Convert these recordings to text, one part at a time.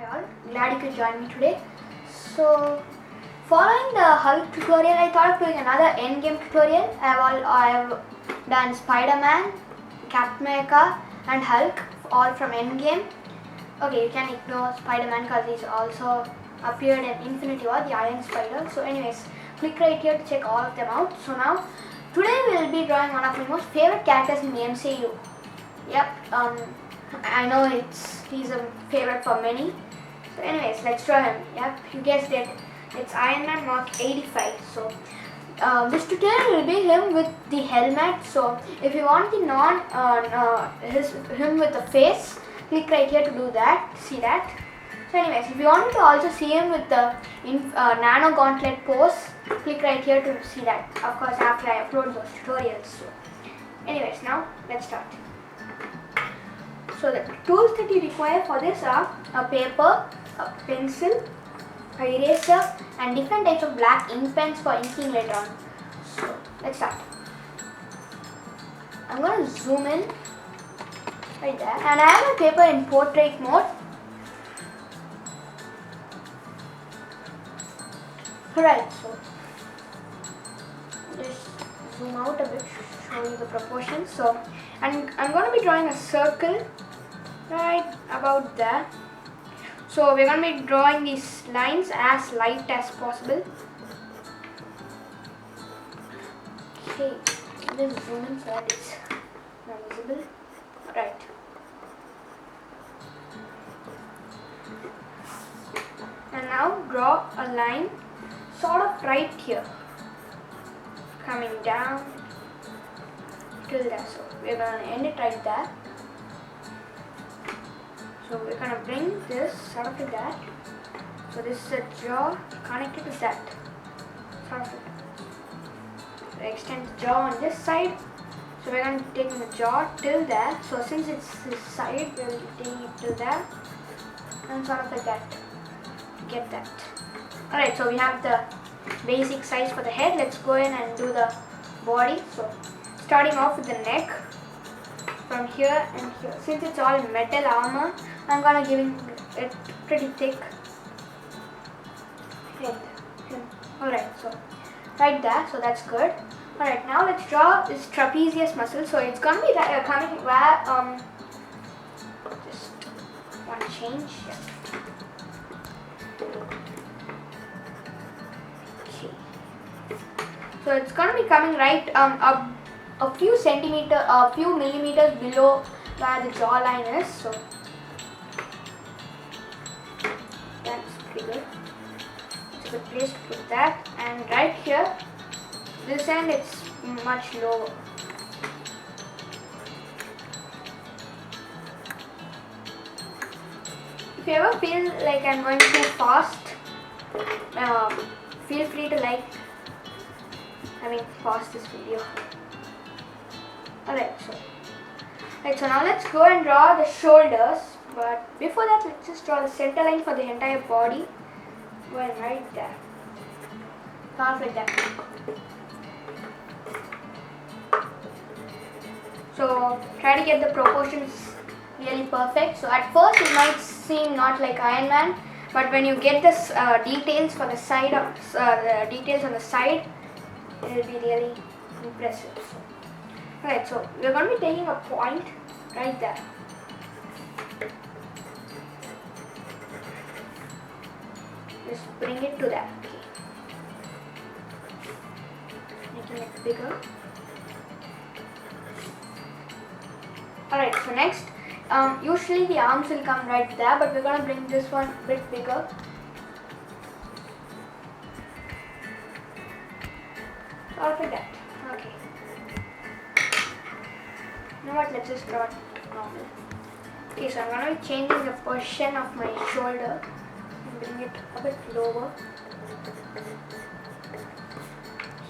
Hi all, glad you could join me today. So, following the Hulk tutorial, I thought of doing another Endgame tutorial. I have done Spider-Man, Captain America and Hulk, all from Endgame. Okay, you can ignore Spider-Man because he's also appeared in Infinity War, the Iron Spider. So anyways, click right here to check all of them out. So now, today we will be drawing one of my most favorite characters in the MCU. Yep, I know he's a favorite for many. So anyways, let's draw him. Yep, you guessed it. It's Iron Man Mark 85. So this tutorial will be him with the helmet. So if you want the him with the face, click right here to do that. See that. So anyways, if you wanted to also see him with the nano gauntlet pose, click right here to see that. Of course, after I upload those tutorials. So anyways, now let's start. So the tools that you require for this are a paper, a pencil, a eraser and different types of black ink pens for inking later on. So let's start. I'm going to zoom in right there, and I have a paper in portrait mode. Alright, so just zoom out a bit, show you the proportions. So, and I'm going to be drawing a circle right about there. So we're going to be drawing these lines as light as possible. Okay, just zoom in so that it's not visible. Right. And now draw a line sort of right here, coming down till there. So we're going to end it right there. So we're going to bring this sort of like that. So this is a jaw connected to that. Sort of like that. So extend the jaw on this side. So we're going to take the jaw till there. So since it's this side, we'll be taking it till there. And sort of like that. To get that. Alright, so we have the basic size for the head. Let's go in and do the body. So starting off with the neck. From here and here. Since it's all metal armor, I'm gonna give it pretty thick head. Alright, so right there, so that's good. Alright, now let's draw this trapezius muscle. So it's gonna be coming where just one change. Yeah. Okay. So it's gonna be coming right up a few millimeters below where the jawline is. So that's pretty good. It's a good place to put that. And right here, this end it's much lower. If you ever feel like I'm going too fast, feel free to pause this video. Alright, so now let's go and draw the shoulders. But before that, let's just draw the center line for the entire body. Going right there. Half like that. So try to get the proportions really perfect. So at first it might seem not like Iron Man, but when you get this details for the side of the details on the side, it will be really impressive. Alright, so we're going to be taking a point right there. Just bring it to that. Okay. Making it bigger. Alright, so next, usually the arms will come right there, but we're going to bring this one a bit bigger. Sort of like that. Okay. You know what, let's just draw it normal. Okay, so I'm going to be changing the position of my shoulder and bring it a bit lower.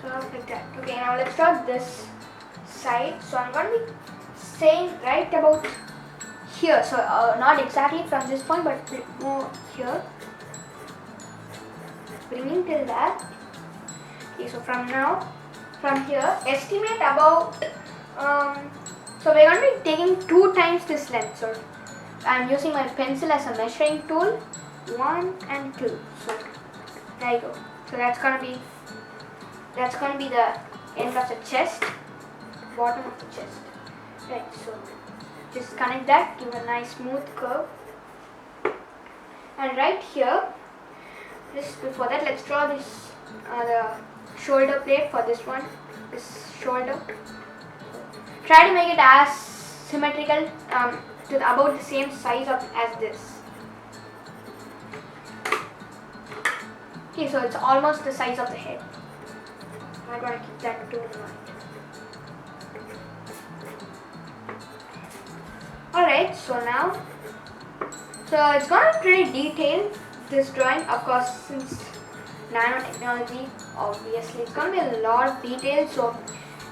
Sort of like that. Okay, now let's draw this side. So I'm going to be saying right about here. So not exactly from this point, but more here. Bringing till that. Okay, so from here, estimate about so we're going to be taking 2 times this length. So I'm using my pencil as a measuring tool. 1 and 2. So there you go. So that's gonna be the end of the chest, bottom of the chest. Right, so just connect that, give a nice smooth curve. And right here, just before that, let's draw this the shoulder plate for this one, this shoulder. Try to make it as symmetrical, to about the same size as this. Okay, so it's almost the size of the head. I want to keep that too in mind. Alright, so now, it's going to be pretty detailed, this drawing. Of course, since nanotechnology, obviously it's going to be a lot of details. So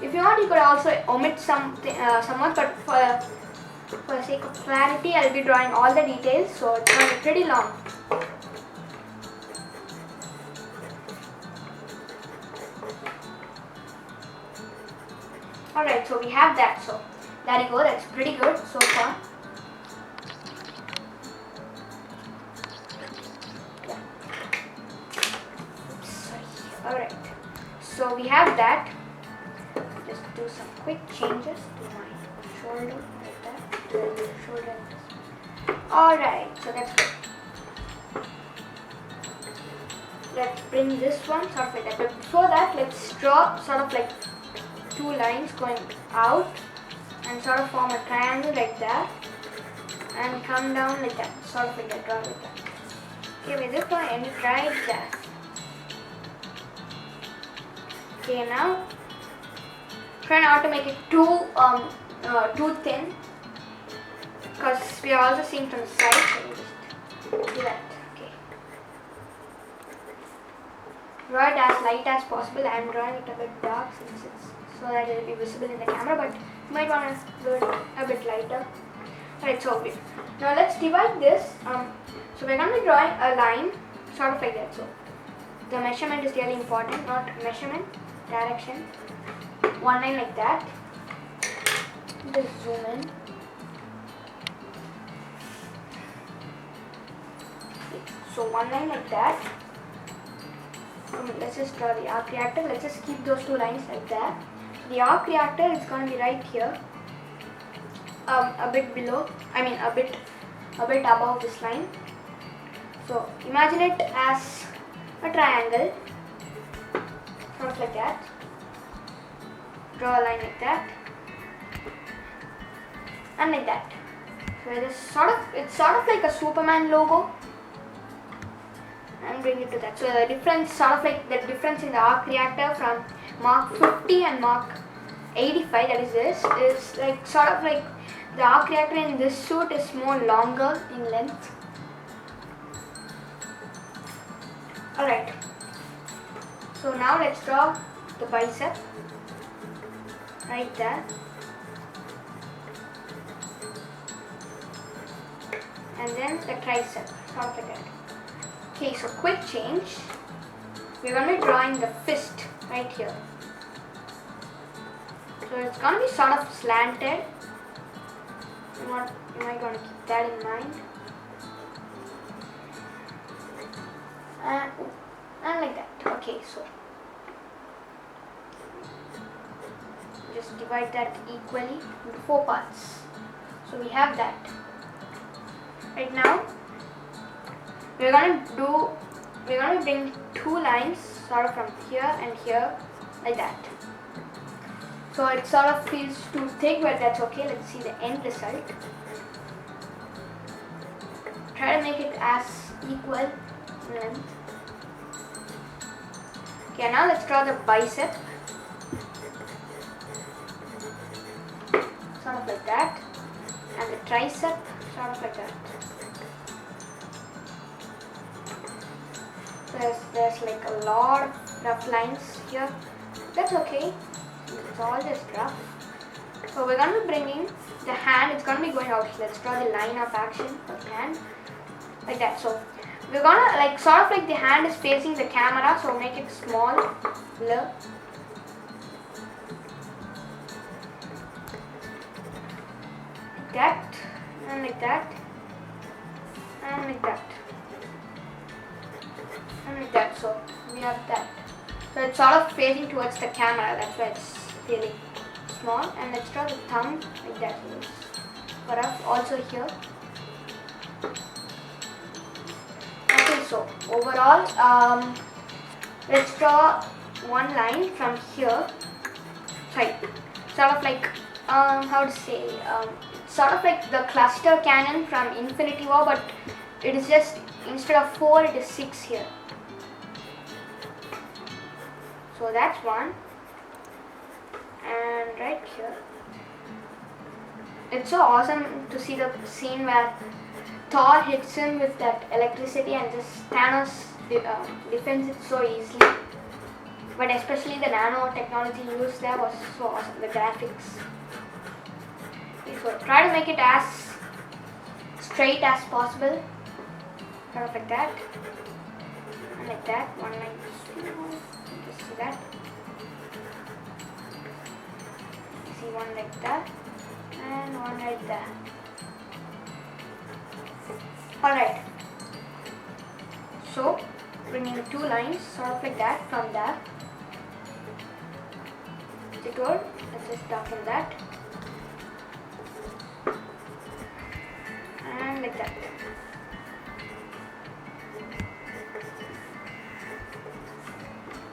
if you want, you could also omit something, somewhat, but for the sake of clarity, I'll be drawing all the details. So it's going to be pretty long. Alright, so we have that. So there you go, that's pretty good so far. Yeah. Alright, so we have that. Just do some quick changes to my shoulder like that. Shoulder. Alright, so that's good. Let's bring this one sort of like that. But before that, let's draw sort of like 2 lines going out and sort of form a triangle like that and come down like that, sort of like that, draw like that. Okay, with this one, end it right there. Okay, now try not to make it too thin, because we are also seeing from the side, so we just do that. Okay, draw it as light as possible. I am drawing it a bit dark since it's so that it will be visible in the camera, but you might want to do it a bit lighter. Alright, so now let's divide this. So we're going to be drawing a line sort of like that. So the measurement is really important, not measurement, direction. 1 line like that. Just zoom in. So 1 line like that. Let's just draw the arc reactor. Let's just keep those 2 lines like that. The arc reactor is going to be right here, a bit below, a bit above this line. So imagine it as a triangle, sort of like that. Draw a line like that, and like that. So it's sort of like a Superman logo, and bring it to that. So the difference, sort of like the difference in the arc reactor from Mark 50 and Mark 85, that is this, is like sort of like the arc reactor in this suit is more longer in length. Alright, so now let's draw the bicep right there, and then the tricep, sort of like that. Okay, so quick change, we're going to be drawing the fist right here. So it's going to be sort of slanted. You might want to keep that in mind. And like that. Okay, so just divide that equally into 4 parts. So we have that. Right now, we're going to bring 2 lines sort of from here and here like that. So it sort of feels too thick, but that's okay. Let's see the end result. Try to make it as equal in length. Okay, now let's draw the bicep. Sort of like that. And the tricep, sort of like that. There's like a lot of rough lines here. That's okay. It's all just rough. So we're going to be bringing the hand, it's going to be going out. Let's draw the line of action for the hand. Like that. So we're going to like sort of like the hand is facing the camera, so make it small, blur. Like that, and like that, and like that. and like that. So we have that. So it's sort of facing towards the camera, that's why it's really small. And let's draw the thumb like that. For us also here. Okay, so overall, let's draw one line from here. Sorry, sort of like how to say, sort of like the cluster cannon from Infinity War, but it is just instead of 4, it is 6 here. So that's one, and right here, it's so awesome to see the scene where Thor hits him with that electricity and just Thanos defends it so easily. But especially the nano technology used there was so awesome, the graphics. Okay, so try to make it as straight as possible, kind of like that, and like that, one line. Just see that. See one like that, and one like that. Alright. So, bringing 2 lines, sort of like that, from there. Let's just darken that. And like that.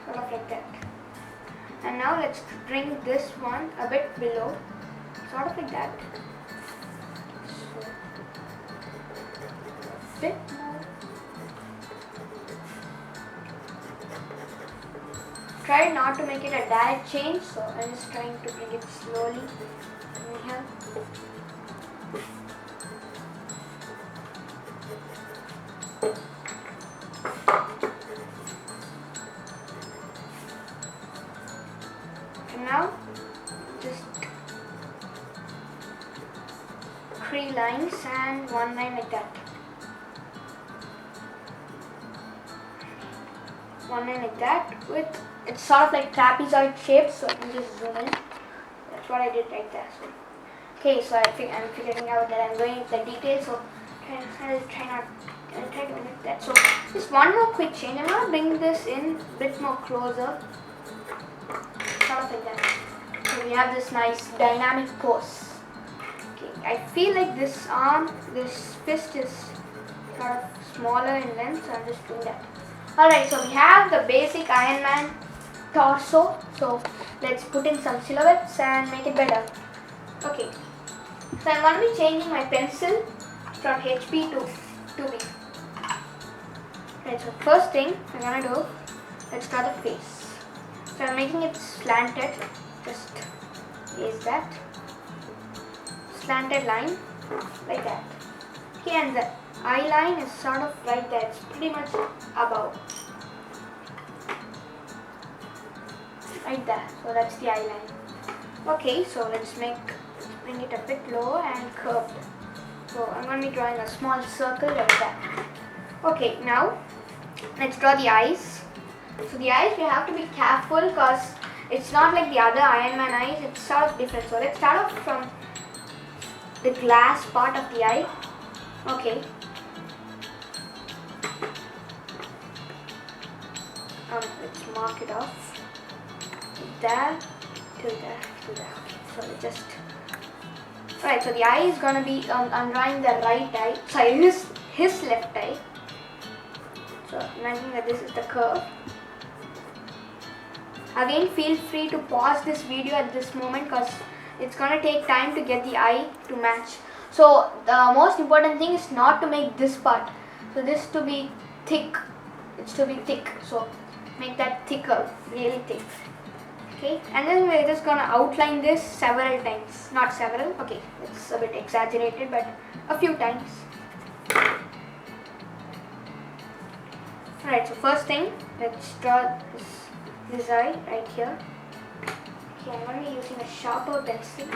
Sort of like that. And now let's bring this one a bit below. Sort of like that. So, a bit more. Try not to make it a direct change, so I'm just trying to bring it slowly in here. And now, just 3 lines and 1 line like that. 1 line like that with, it's sort of like trapezoid shape, so I can just zoom in. That's what I did right there. So, okay, so I'm figuring out that I'm going into the details, so I'll try to make that. So just one more quick change. I'm going to bring this in a bit more closer, sort of like that. So we have this nice dynamic pose. Okay, I feel like this arm, this fist is sort of smaller in length, so I'm just doing that. Alright, so we have the basic Iron Man torso, so let's put in some silhouettes and make it better. Okay, so I'm going to be changing my pencil from HP to 2B. Right, so first thing I'm going to do, let's draw the face. So I'm making it slanted, just raise that, slanted line, like that. Okay, and the eye line is sort of right there, it's pretty much above. Like that, so that's the eye line. Okay, so let's bring it a bit lower and curved. So I'm going to be drawing a small circle like that. Okay, now let's draw the eyes. So the eyes, we have to be careful because it's not like the other Iron Man eyes, it's sort of different. So let's start off from the glass part of the eye. Okay. Let's mark it off. There to there to there. Okay, so let's just. Alright, so the eye is gonna be. I'm drawing the right eye. Sorry, his left eye. So imagine that this is the curve. Again, feel free to pause this video at this moment because it's gonna take time to get the eye to match. So the most important thing is not to make this part. So this to be thick. It's to be thick. So make that thicker, really thick. Okay, and then we're just gonna outline this several times. Not several, okay, it's a bit exaggerated, but a few times. Alright, so first thing, let's draw this eye right here. Okay, I'm gonna be using a sharper pencil.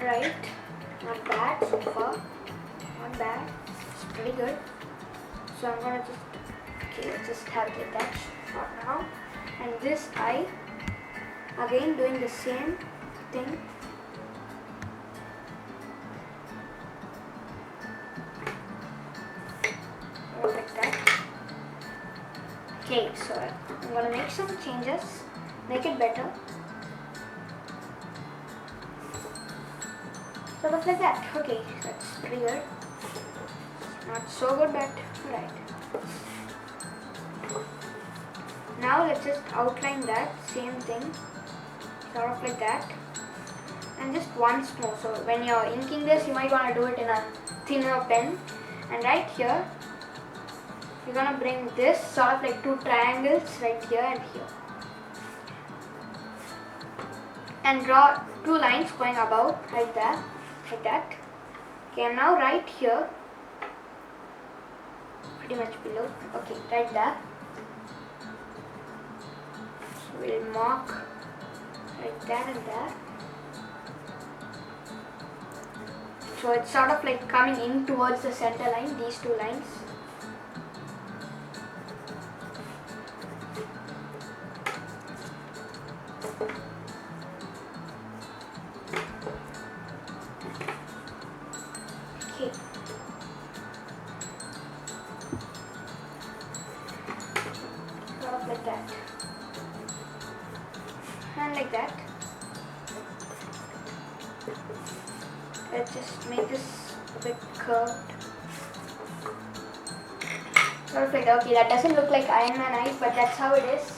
Right, not bad so far, not bad, it's pretty good. So I'm gonna just Okay, let's just have it like that for now. And this eye, again doing the same thing. Like that. Okay, so I'm gonna make some changes, make it better. Sort of like that. Okay, that's pretty good. Not so good, but alright. Now let's just outline that same thing, sort of like that, and just once more. So when you're inking this, you might want to do it in a thinner pen. And right here, you're gonna bring this sort of like two triangles right here and here, and draw two lines going above, right there, like that. Okay, and now right here, pretty much below. Okay, right there. So we'll mark right there and there. So it's sort of like coming in towards the center line, these two lines. Okay. Sort of like that. And like that. Let's just make this a bit curved. Sort of like, okay, that doesn't look like Iron Man eyes, but that's how it is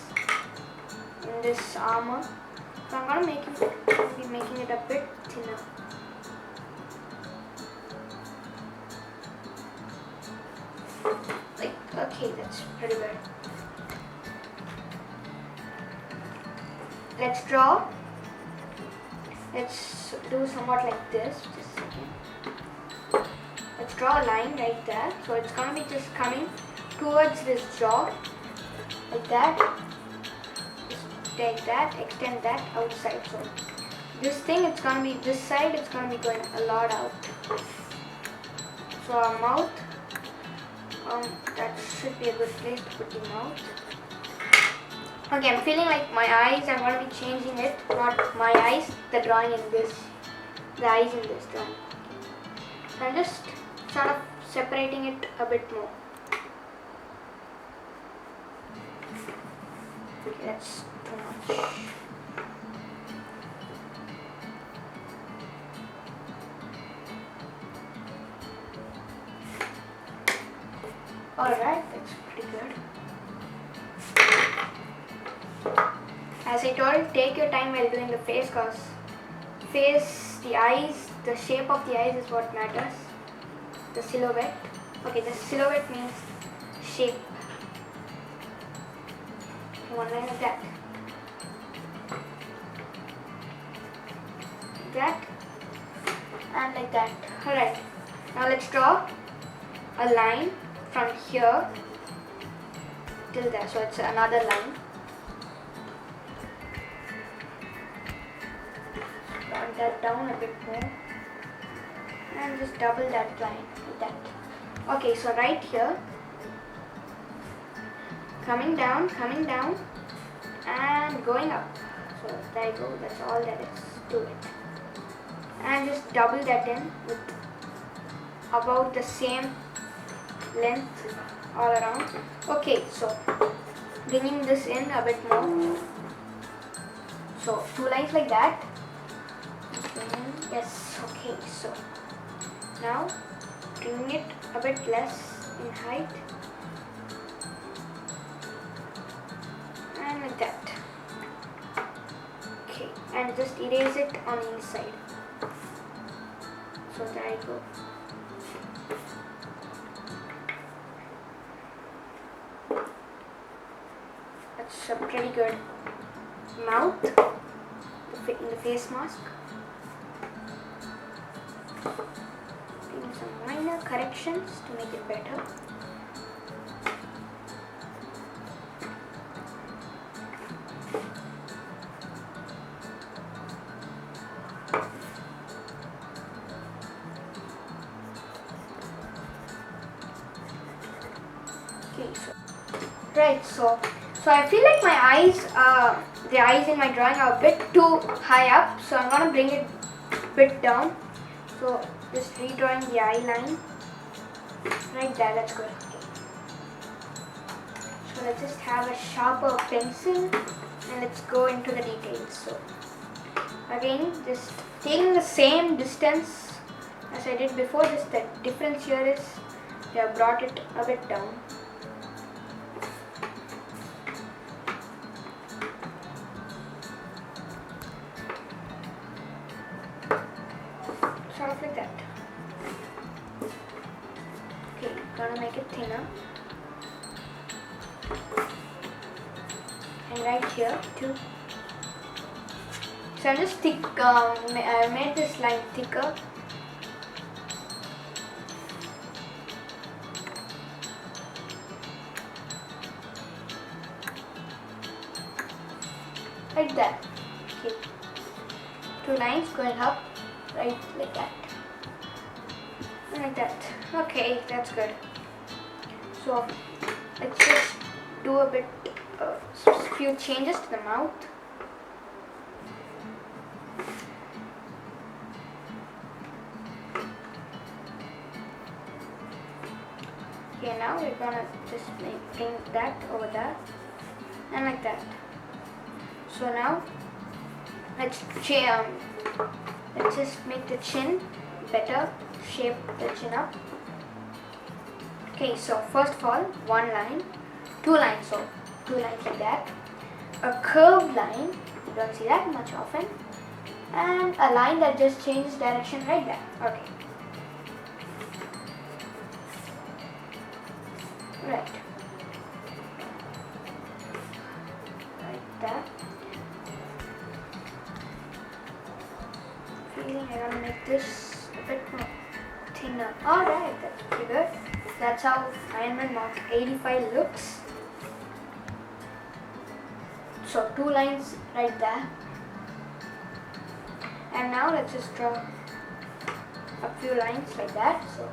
in this armor. So I'm gonna be making it a bit thinner. Like, okay, that's pretty good. Let's draw. Let's do somewhat like this. Just a second. Let's draw a line right there. So it's gonna be just coming towards this jaw, like that. Just take that, extend that outside. So this thing, it's gonna be this side. It's gonna be going a lot out. So our mouth. That should be a good place to put the mouth. Okay, I'm feeling like my eyes, I'm going to be changing it, not my eyes, the drawing in this, the eyes in this drawing. So I'm just sort of separating it a bit more. Okay, that's too much. Alright, that's pretty good. As I told, take your time while doing the face, because face, the eyes, the shape of the eyes is what matters. The silhouette. Okay, the silhouette means shape. One line like that. Like that. And like that. Alright. Now let's draw a line from here till there. So it's another line. Round that down a bit more. And just double that line like that. Okay, so right here, coming down, and going up. So there you go, that's all there is to it. And just double that in with about the same length all around. Okay, so bringing this in a bit more. So two lines like that. Yes, okay, so now bringing it a bit less in height. And like that. Okay, and just erase it on the inside. So there you go. That's a pretty good mouth in the face mask. Doing some minor corrections to make it better. Okay, so Right, so I feel like my eyes, the eyes in my drawing are a bit too high up, so I'm gonna bring it a bit down. So just redrawing the eye line. Right there, that's good. Okay. So let's just have a sharper pencil and let's go into the details. So again, just taking the same distance as I did before, just the difference here is I have brought it a bit down. Sort of like that. Okay, gonna make it thinner. And right here too. So I'm just I made this line thicker. Like that. Okay. 2 lines going up, right like that. And like that. Okay, that's good. So let's just do a bit, few changes to the mouth. Okay, now we're gonna just bring that over there and like that. So now let's just make the chin better, shape the chin up. Okay, so first of all, 1 line, 2 lines, so 2 lines like that. A curved line, you don't see that much often, and a line that just changes direction right there. Okay. Right. Like that. Feeling I gotta make this a bit more thinner. Alright, that's pretty good. That's how Iron Man Mark 85 looks. So 2 lines right there. And now let's just draw a few lines like that. So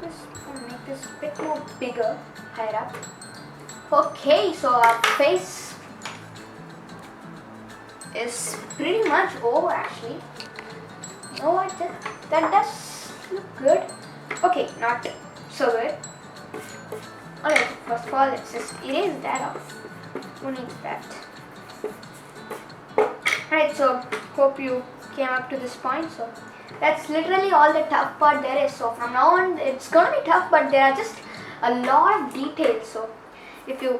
just make this a bit more bigger, higher up. Okay, so our face is pretty much over actually. You know what? That does look good. Okay, not so good. Alright, first of all, let's just erase that off. Who needs that? Alright, so hope you came up to this point. So that's literally all the tough part there is. So from now on, it's gonna be tough, but there are just a lot of details. So if you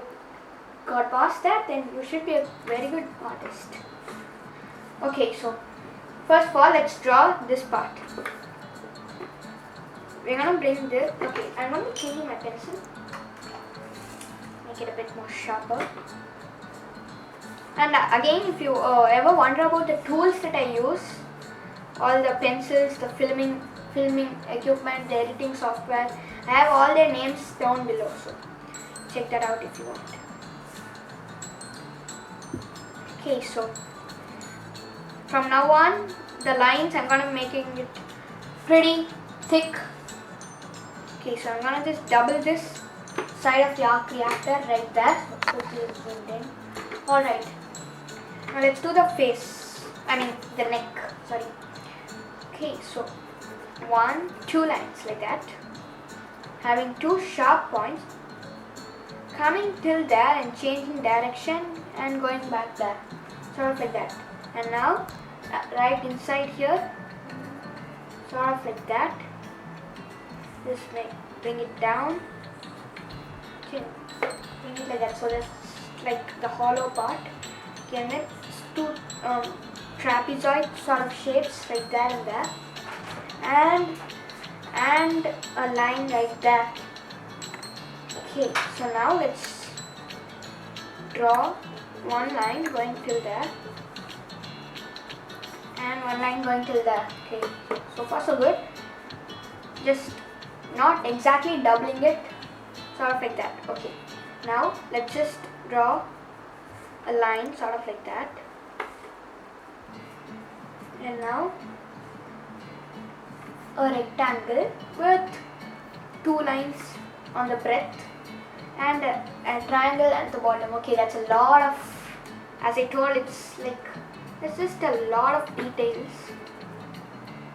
got past that, then you should be a very good artist. Okay, so first of all, let's draw this part. We're gonna bring this. Okay, I'm gonna be changing my pencil. Make it a bit more sharper. And again, if you ever wonder about the tools that I use, all the pencils, the filming equipment, the editing software, I have all their names down below. So check that out if you want. Okay, so from now on, the lines I'm gonna be making it pretty thick. Okay, so I'm gonna just double this side of the arc reactor right there. So quickly zoomed in. Alright. Now let's do the face. I mean the neck. Sorry. Okay, so 2 lines like that. Having 2 sharp points. Coming till there and changing direction and going back there. Sort of like that. And now right inside here, sort of like that. Just bring it down. Bring it like that. So that's like the hollow part. Okay, and then 2 trapezoid sort of shapes like that and there, and a line like that. Okay, so now let's draw 1 line going till there and 1 line going till there. Okay, so far so good. Just not exactly doubling it, sort of like that. Okay, now let's just draw a line sort of like that, and now a rectangle with 2 lines on the breadth and a triangle at the bottom. Okay, that's a lot of, as I told, it's just a lot of details.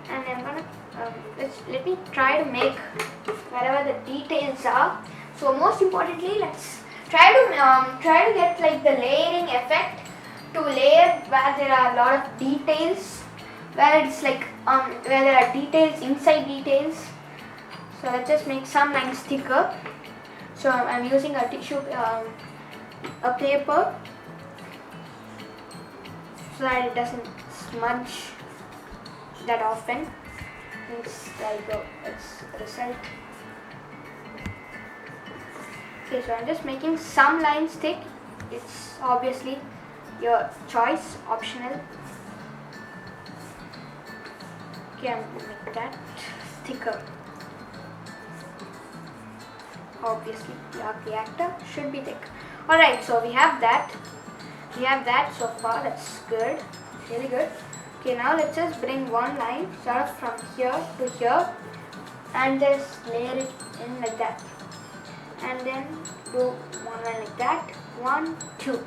And I'm gonna let me try to make wherever the details are. So most importantly, let's try to get like the layering effect to layer where there are a lot of details, where it's like where there are details inside details. So let's just make some lines thicker. So I'm using a tissue, a paper, so that it doesn't smudge that often. There you go, that's the result. Okay, so I'm just making some lines thick. It's obviously your choice, optional. Okay, I'm going to make that thicker. Obviously, your reactor should be thick. Alright, so we have that. So far. That's good. Really good. Okay, now let's just bring one line, start from here to here, and just layer it in like that. And then do one line like that. 1, 2.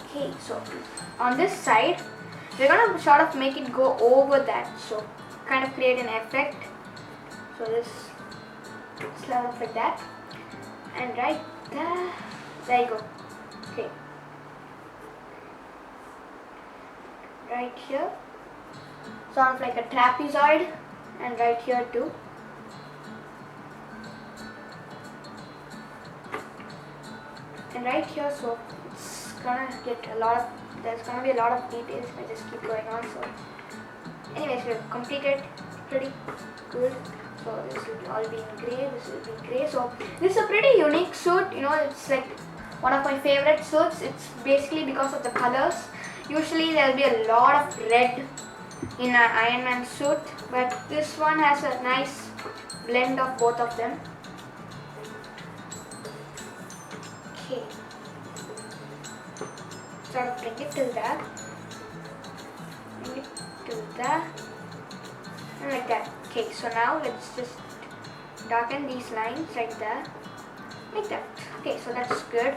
Okay, so on this side, we're gonna sort of make it go over that. So kind of create an effect. So this sort of like that. And right there you go. Okay. Right here, sort of like a trapezoid, and right here too. And right here, so it's gonna get there's gonna be a lot of details if I just keep going on. So anyways, we've completed pretty good. So this will all be in grey, this will be grey. So this is a pretty unique suit, it's like one of my favorite suits. It's basically because of the colors. Usually there will be a lot of red in an Iron Man suit, but this one has a nice blend of both of them. Okay, sort of bring it to that, bring it to that, and like that. Okay, so now let's just darken these lines right there, like that. Okay, so that's good.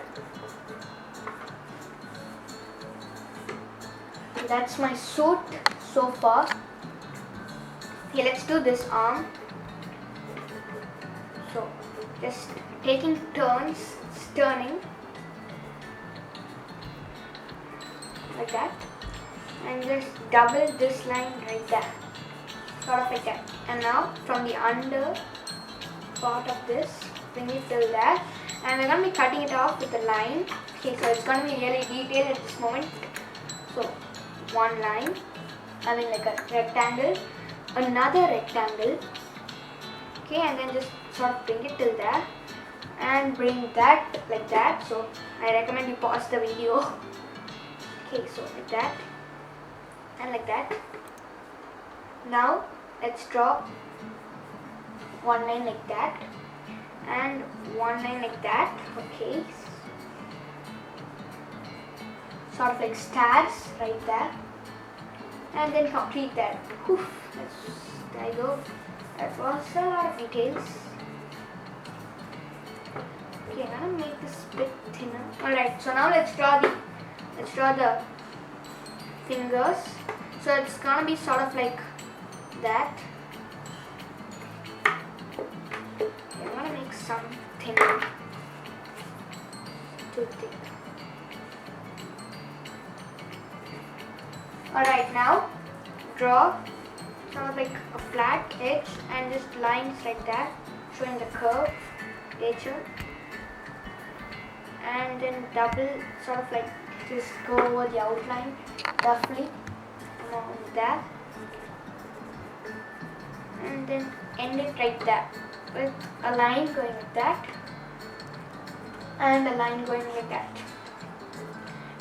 That's my suit so far. Okay, let's do this arm. So just taking turns, turning like that, and just double this line right there, sort of like that. And now from the under part of this, bring it till there, and we're gonna be cutting it off with a line. Okay, so it's gonna be really detailed at this moment. So one line, like a rectangle, another rectangle. Okay, and then just sort of bring it till there and bring that like that. So I recommend you pause the video. Okay, so like that and like that. Now let's draw one line like that and one line like that. Okay, sort of like stars right there, and then complete that. Whew, there you go. That was a lot of details. Okay, I'm gonna make this bit thinner. Alright, so now let's draw the fingers. So it's gonna be sort of like that. Okay, I'm gonna make some thinner. Too thick. Alright, now draw sort of like a flat edge and just lines like that, showing the curve nature, and then double, sort of like just go over the outline roughly along that, and then end it right there with a line going like that and a line going like that.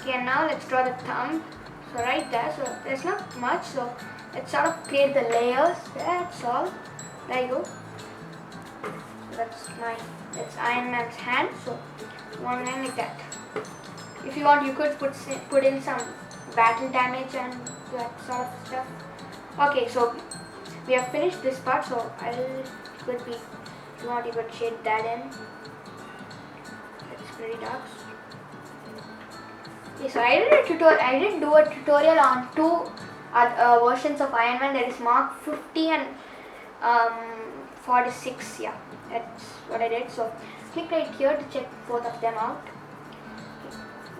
Okay, and now let's draw the thumb. So right there, so there's not much, so let's sort of create the layers. That's all. There you go. So that's Iron Man's hand. So one line like that. If you want, you could put in some battle damage and that sort of stuff. Okay, so we have finished this part, so you want, you could shade that in. It's pretty dark. Okay, so I did do a tutorial on two versions of Iron Man. That is Mark 50 and 46. Yeah, that's what I did. So click right here to check both of them out.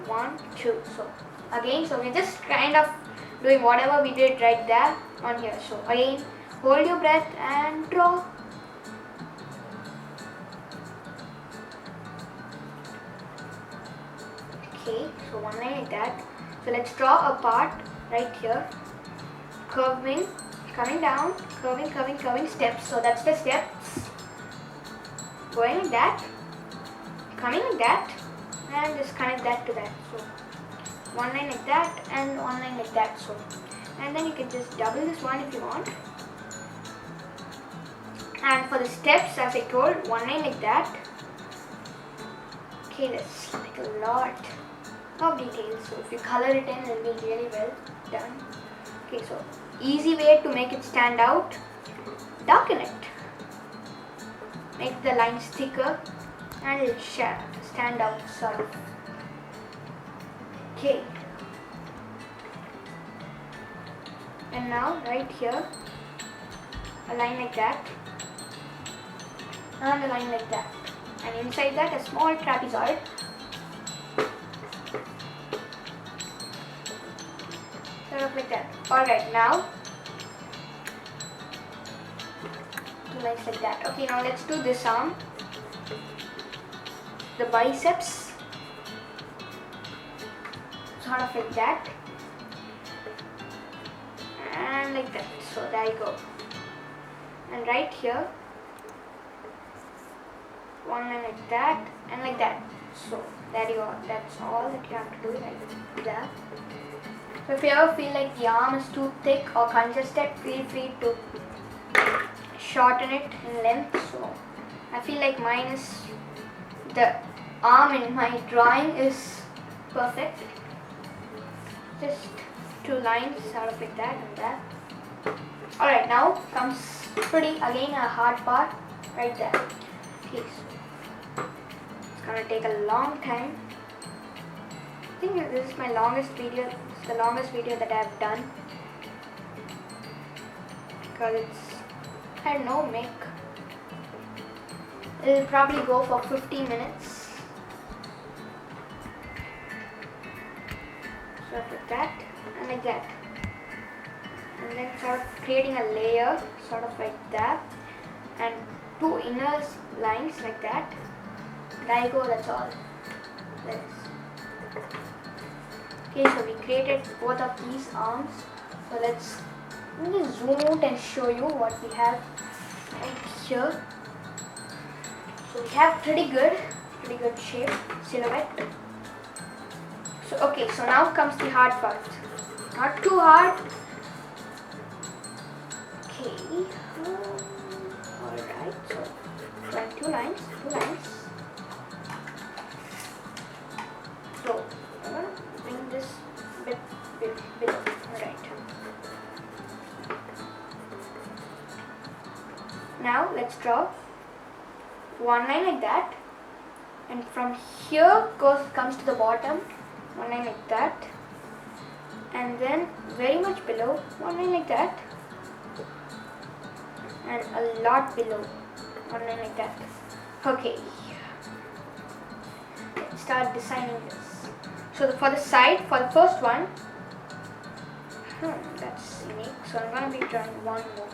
1, 2. So again, so we're just kind of doing whatever we did right there on here. So again, hold your breath and draw. Okay, so one line like that. So let's draw a part right here, curving, coming down, curving steps. So that's the steps, going like that, coming like that, and just connect that to that. So one line like that and one line like that. So, and then you can just double this one if you want. And for the steps, as I told, one line like that. Okay, that's like a lot of details. So if you color it in, it will be really well done. Okay, so easy way to make it stand out, darken it. Make the lines thicker and it will stand out sort of. Okay. And now right here, a line like that and a line like that. And inside that a small trapezoid. Sort of like that. Alright, now two lines like that. Okay, now let's do this arm. The biceps. Sort of like that. And like that. So there you go. And right here, one line like that and like that. So there you go. That's all that you have to do right there. So if you ever feel like the arm is too thick or congested, feel free to shorten it in length. So I feel like mine is, the arm in my drawing is perfect. Just two lines sort of like that and that. Alright, now comes pretty again a hard part right there. Okay, so it's gonna take a long time. I think this is my longest video. It's the longest video that I have done because it's, I don't know, it'll probably go for 15 minutes. Sort of like that and like that. And then sort of creating a layer sort of like that and two inner lines like that. There you go, that's all. Okay, so we created both of these arms. So let's just zoom out and show you what we have right here. So we have pretty good shape, silhouette. So okay, so now comes the hard part. Not too hard. Okay. Alright, so two lines. So I'm gonna bring this bit below. Alright. Now let's draw one line like that, and from here comes to the bottom, one line like that, and then very much below, one line like that, and a lot below, one line like that. Okay, let's start designing this. So for the side, for the first one, that's unique, so I'm going to be drawing one more.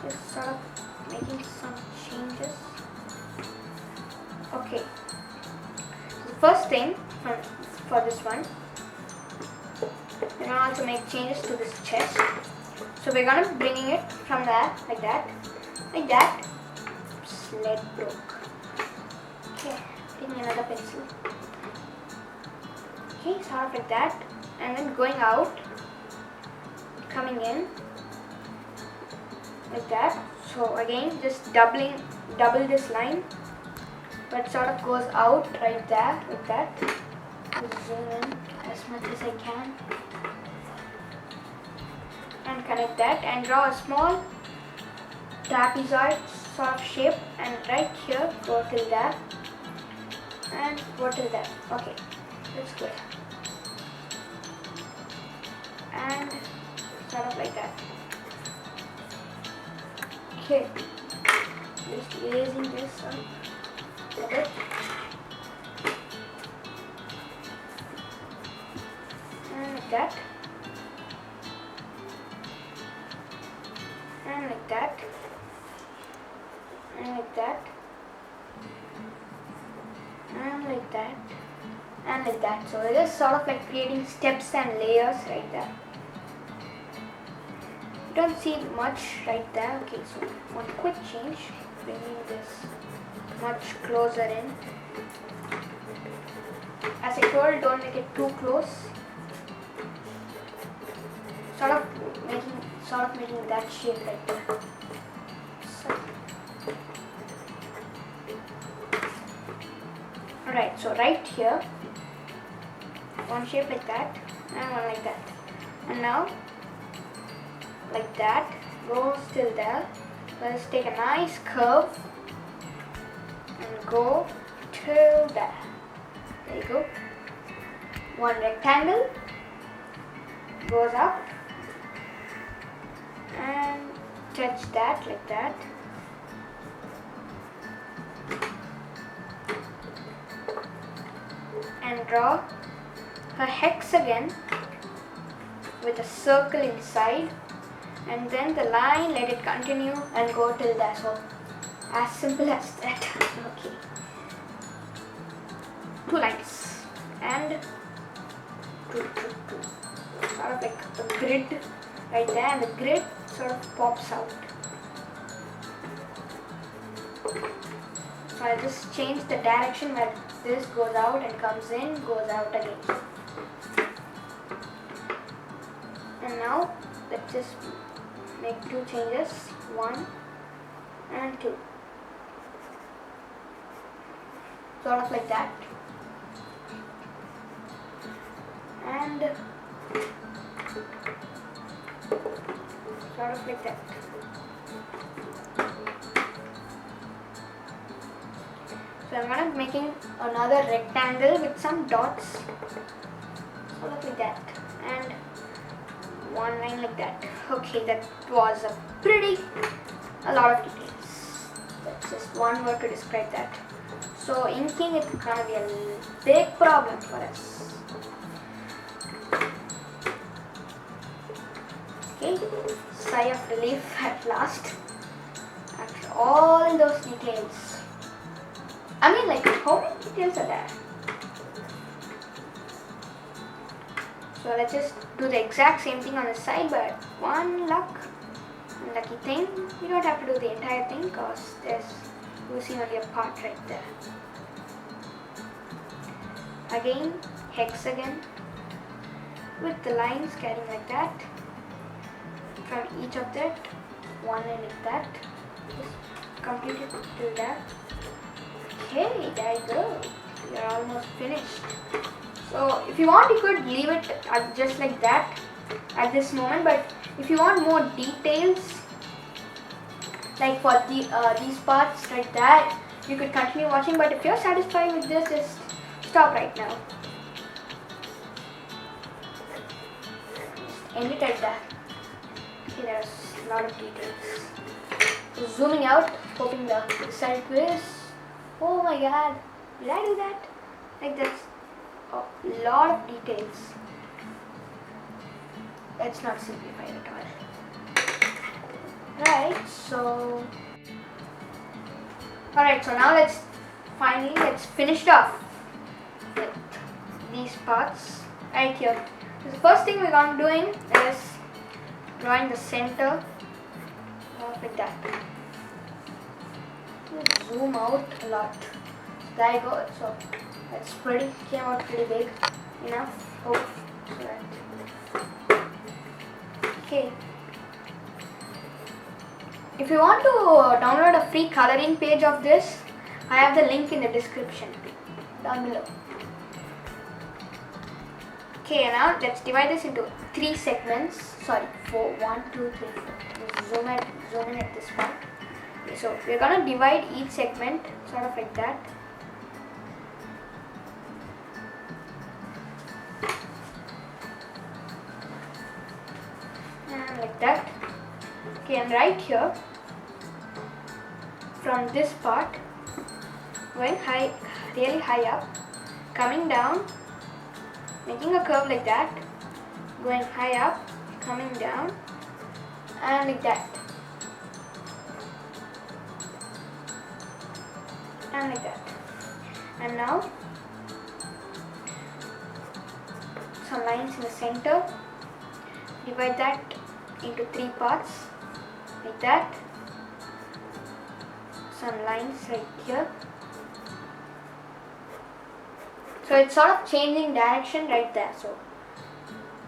Just sort of making some changes. Okay, so the first thing for this one, we're going to also make changes to this chest. So we're going to be bringing it from there, like that. Sled broke. Okay, taking another pencil. Okay, sort of like that, and then going out, coming in, like that. So again, just double this line, but sort of goes out right there, like that. Just zoom in as much as I can, and connect that and draw a small trapezoid sort of shape, and right here go till there and go till there. Okay, that's good. And sort of like that. Okay, just erasing this a bit. And like that. And like that. And like that. And like that. And like that. So it is sort of like creating steps and layers right there. You don't see much right there. Okay, so one quick change, bringing this much closer in. As I told, don't make it too close. Sort of making that shape right there. Alright, so right here, one shape like that and one like that. And now, like that, goes till there. Let's take a nice curve and go till there. There you go. One rectangle goes up and touch that like that. And draw a hexagon with a circle inside, and then the line, let it continue and go till there. So as simple as that. Okay, 2 lines and two. Sort of like a grid right there, and the grid sort of pops out. So I'll just change the direction where this goes out and comes in, goes out again. And now let's just make 2 changes, 1 and 2. Sort of like that. And sort of like that. So I'm going to be making another rectangle with some dots, sort of like that, and one line like that. Okay, that was a lot of details. That's just one word to describe that. So inking is going to be a big problem for us. Okay, sigh of relief at last after all those details. I mean, like, how many details are there? So let's just do the exact same thing on the side, but one lucky thing, you don't have to do the entire thing because you see only a part right there. Again, hexagon with the lines carrying like that. From each of that, one line like that. Just complete it till that. Okay, there you go. You're almost finished. So if you want, you could leave it just like that at this moment, but if you want more details, like for these parts right there, you could continue watching, but if you're satisfied with this, just stop right now. Just end it at that. Okay, there's a lot of details. So zooming out, hoping the result is, oh my god, did I do that? Like that's a lot of details. Let's not simplify it at all. Right, so alright, so now let's finish it off with these parts right here. So the first thing we're going to be doing is drawing the center like that. Zoom out a lot. So there you go. So that's came out pretty big enough. Oh, so that. Okay. If you want to download a free coloring page of this, I have the link in the description down below. Okay, now let's divide this into 3 segments. Sorry, 4. 1, 2, 3, 4. Let's zoom in at this part. Okay, so we're gonna divide each segment sort of like that. And like that. Okay, and right here, from this part, going high, really high up, coming down, making a curve like that, going high up, coming down, and like that, and like that. And now some lines in the center, divide that into 3 parts like that, some lines right here. So it's sort of changing direction right there. So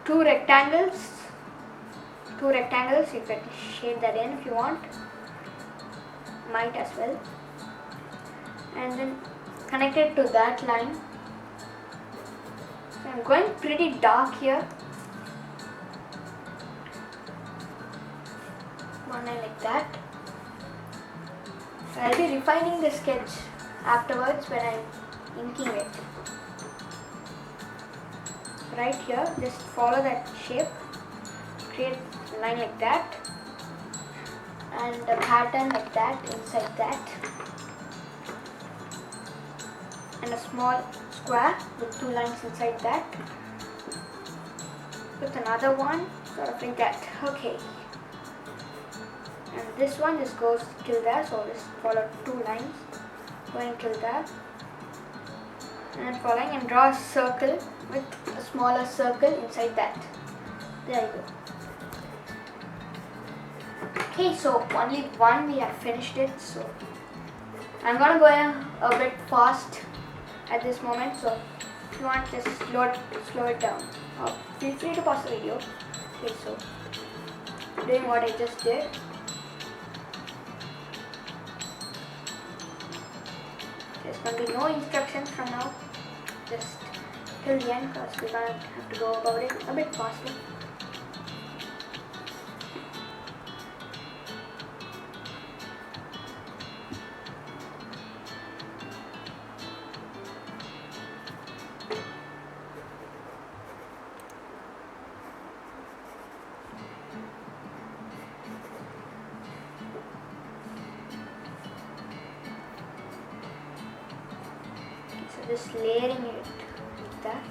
two rectangles, you can shade that in if you want, might as well, and then connect it to that line. So I'm going pretty dark here, one line like that. So I'll be refining the sketch afterwards when I'm inking it. Right here, just follow that shape, create a line like that, and a pattern like that inside that, and a small square with 2 lines inside that, with another one sort of like that. Okay, and this one just goes till there, so just follow 2 lines going till there, and following, and draw a circle with a smaller circle inside that. There you go. Okay, so only one we have finished it, so I'm gonna go a bit fast at this moment, so if you want, just slow it down, or feel free to pause the video. Okay, so doing what I just did. There's gonna be no instructions from now, just till the end, because we're gonna have to go about it a bit faster. So just layering it like that,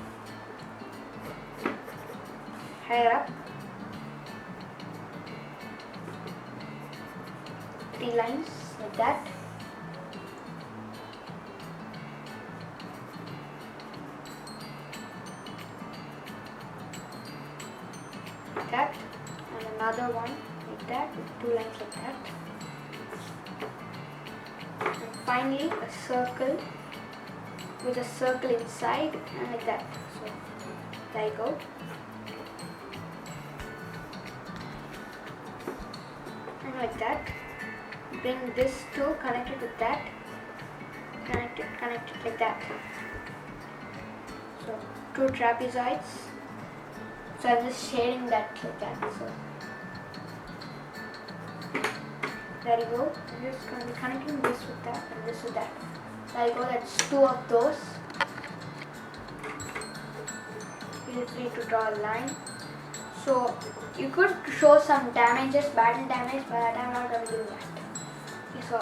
higher up, 3 lines like that, and another one like that with 2 lines like that, and finally a circle with a circle inside, and like that. So there you go. And like that, bring this two, connect it with that, connect it like that. So 2 trapezoids. So I'm just shading that like that. So there you go. I'm just going to be connecting this with that and this with that. There you go. That's 2 of those. Feel free to draw a line. So you could show some damages, battle damage, but I'm not going to do that. Okay, so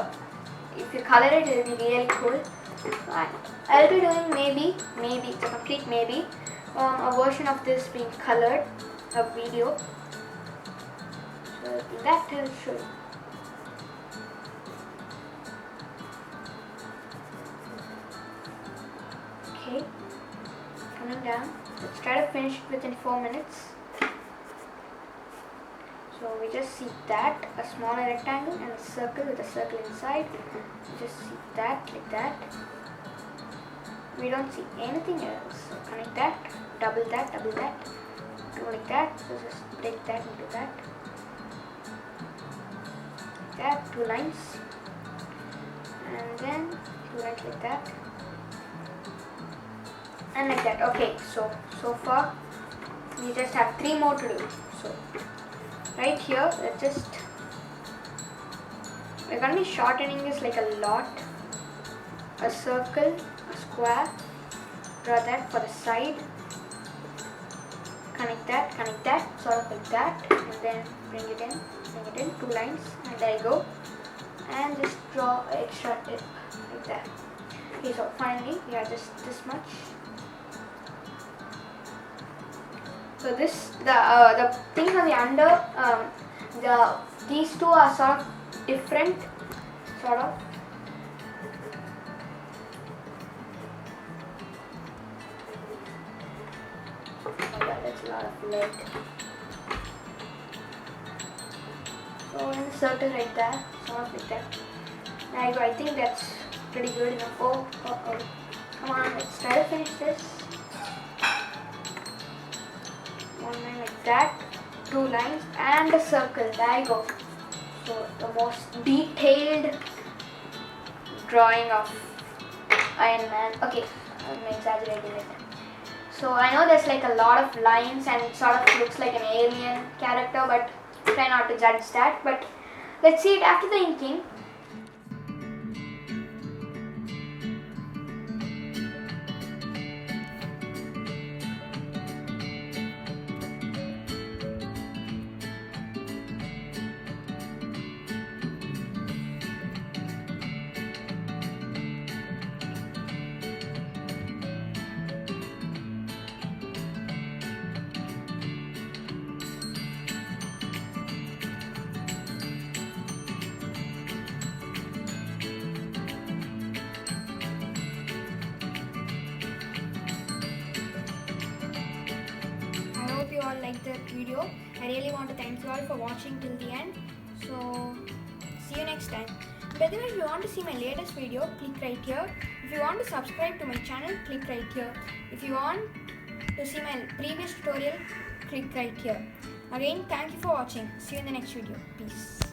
if you color it, it will be really cool. I'll be doing maybe, it's a complete maybe, a version of this being colored, a video. So in that I'll show you. Okay, coming down. Let's try to finish it within 4 minutes. So we just see that, a smaller rectangle and a circle with a circle inside. We just see that like that. We don't see anything else. So connect that, double that, go like that. So just break that into that. Like that, 2 lines. And then 2 lines like that. And like that. Okay, so far we just have 3 more to do. So right here, we're going to be shortening this like a lot. A circle, a square, draw that for the side, connect that, sort of like that, and then bring it in, 2 lines, and there you go. And just draw an extra tip like that. Okay, so finally we have just this much. So this, the things on the under, these two are sort of different, sort of. Oh yeah, that's a lot of lead. So in the circle right there, sort of like that. There you go. I think that's pretty good enough. Oh. Come on, let's try to finish this. 1 line like that, 2 lines, and a circle. There you go. So the most detailed drawing of Iron Man. Okay, I'm exaggerating it. So I know there's like a lot of lines and it sort of looks like an alien character, but try not to judge that. But let's see it after the inking. You all liked the video. I really want to thank you all for watching till the end. So see you next time. By the way, if you want to see my latest video, click right here. If you want to subscribe to my channel, click right here. If you want to see my previous tutorial, click right here. Again, thank you for watching. See you in the next video. Peace.